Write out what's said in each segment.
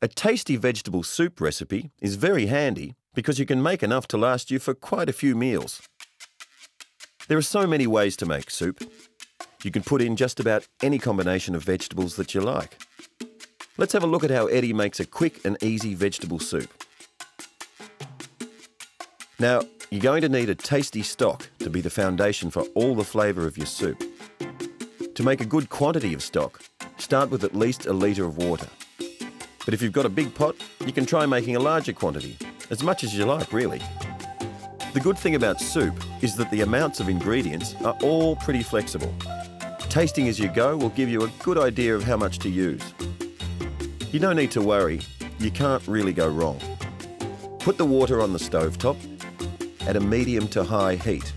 A tasty vegetable soup recipe is very handy because you can make enough to last you for quite a few meals. There are so many ways to make soup. You can put in just about any combination of vegetables that you like. Let's have a look at how Eddy makes a quick and easy vegetable soup. Now, you're going to need a tasty stock to be the foundation for all the flavour of your soup. To make a good quantity of stock, start with at least 1 litre of water. But if you've got a big pot, you can try making a larger quantity, as much as you like really. The good thing about soup is that the amounts of ingredients are all pretty flexible. Tasting as you go will give you a good idea of how much to use. You don't need to worry, you can't really go wrong. Put the water on the stovetop at a medium to high heat.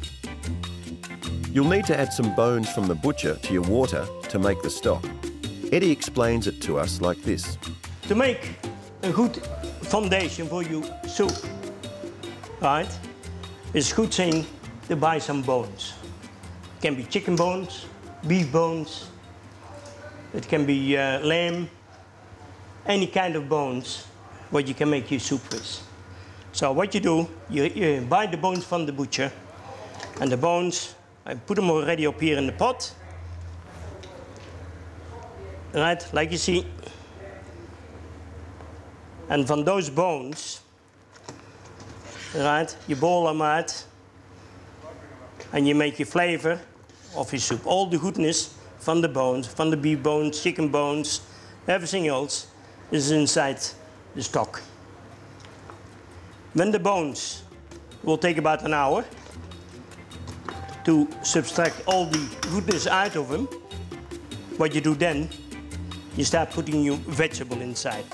You'll need to add some bones from the butcher to your water to make the stock. Eddy explains it to us like this. To make a good foundation for your soup, right, it's a good thing to buy some bones. It can be chicken bones, beef bones, it can be lamb, any kind of bones what you can make your soup with. So what you do, you buy the bones from the butcher, and the bones, I put them already up here in the pot. Right, like you see. And from those bones, right, you boil them out and you make your flavor of your soup. All the goodness from the bones, from the beef bones, chicken bones, everything else is inside the stock. When the bones will take about an hour to subtract all the goodness out of them, what you do then, you start putting your vegetable inside.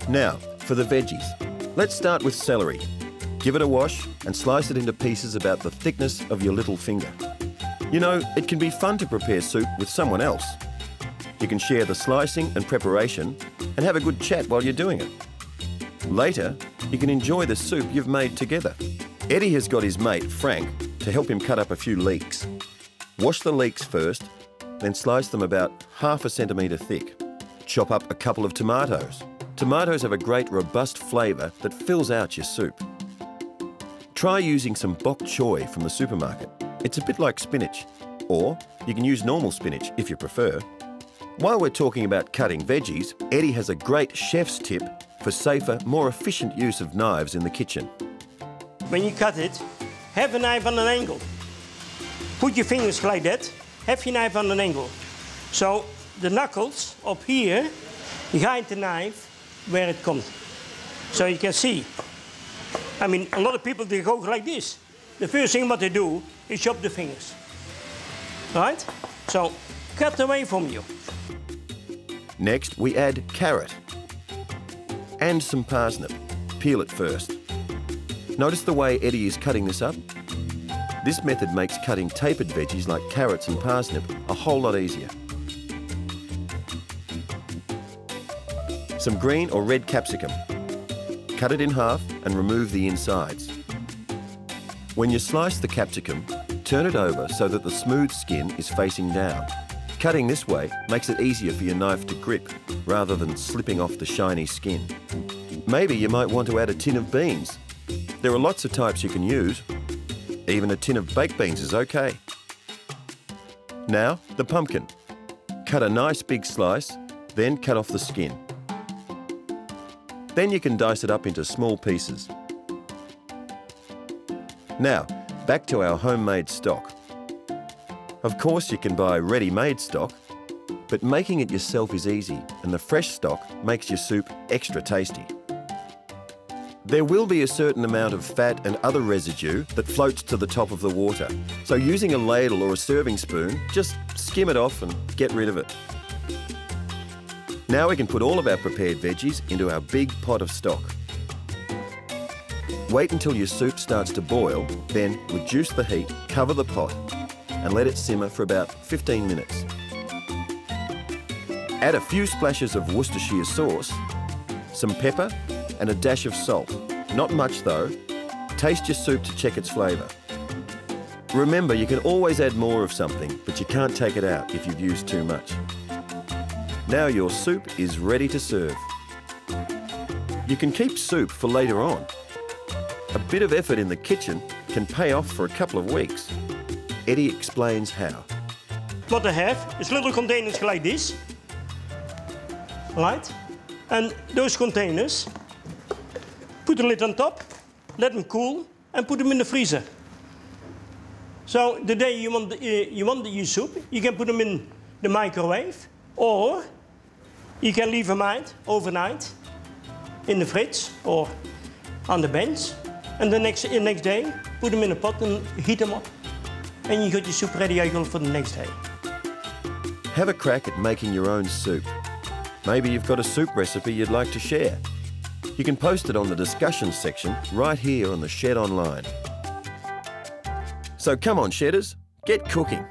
Now, for the veggies. Let's start with celery. Give it a wash and slice it into pieces about the thickness of your little finger. You know, it can be fun to prepare soup with someone else. You can share the slicing and preparation and have a good chat while you're doing it. Later, you can enjoy the soup you've made together. Eddy has got his mate, Frank, to help him cut up a few leeks. Wash the leeks first, then slice them about ½ centimetre thick. Chop up a couple of tomatoes. Tomatoes have a great robust flavour that fills out your soup. Try using some bok choy from the supermarket. It's a bit like spinach, or you can use normal spinach if you prefer. While we're talking about cutting veggies, Eddy has a great chef's tip for safer, more efficient use of knives in the kitchen. When you cut it, have a knife on an angle. Put your fingers like that, have your knife on an angle. So the knuckles up here, behind the knife, where it comes. So you can see. I mean, a lot of people, they go like this. The first thing what they do is chop the fingers. Right? So cut away from you. Next, we add carrot and some parsnip. Peel it first. Notice the way Eddy is cutting this up? This method makes cutting tapered veggies like carrots and parsnip a whole lot easier. Some green or red capsicum. Cut it in half and remove the insides. When you slice the capsicum, turn it over so that the smooth skin is facing down. Cutting this way makes it easier for your knife to grip, rather than slipping off the shiny skin. Maybe you might want to add a tin of beans. There are lots of types you can use. Even a tin of baked beans is okay. Now, the pumpkin. Cut a nice big slice, then cut off the skin. Then you can dice it up into small pieces. Now, back to our homemade stock. Of course, you can buy ready-made stock, but making it yourself is easy, and the fresh stock makes your soup extra tasty. There will be a certain amount of fat and other residue that floats to the top of the water, so using a ladle or a serving spoon, just skim it off and get rid of it. Now we can put all of our prepared veggies into our big pot of stock. Wait until your soup starts to boil, then reduce the heat, cover the pot, and let it simmer for about 15 minutes. Add a few splashes of Worcestershire sauce, some pepper, and a dash of salt. Not much though. Taste your soup to check its flavour. Remember, you can always add more of something, but you can't take it out if you've used too much. Now your soup is ready to serve. You can keep soup for later on. A bit of effort in the kitchen can pay off for a couple of weeks. Eddy explains how. What I have is little containers like this, right? And those containers, put a lid on top, let them cool, and put them in the freezer. So the day you want your soup, you can put them in the microwave, or you can leave them out overnight in the fridge or on the bench, and the next day put them in a pot and heat them up, and you got your soup ready for the next day. Have a crack at making your own soup. Maybe you've got a soup recipe you'd like to share. You can post it on the discussion section right here on the Shed Online. So come on, Shedders, get cooking.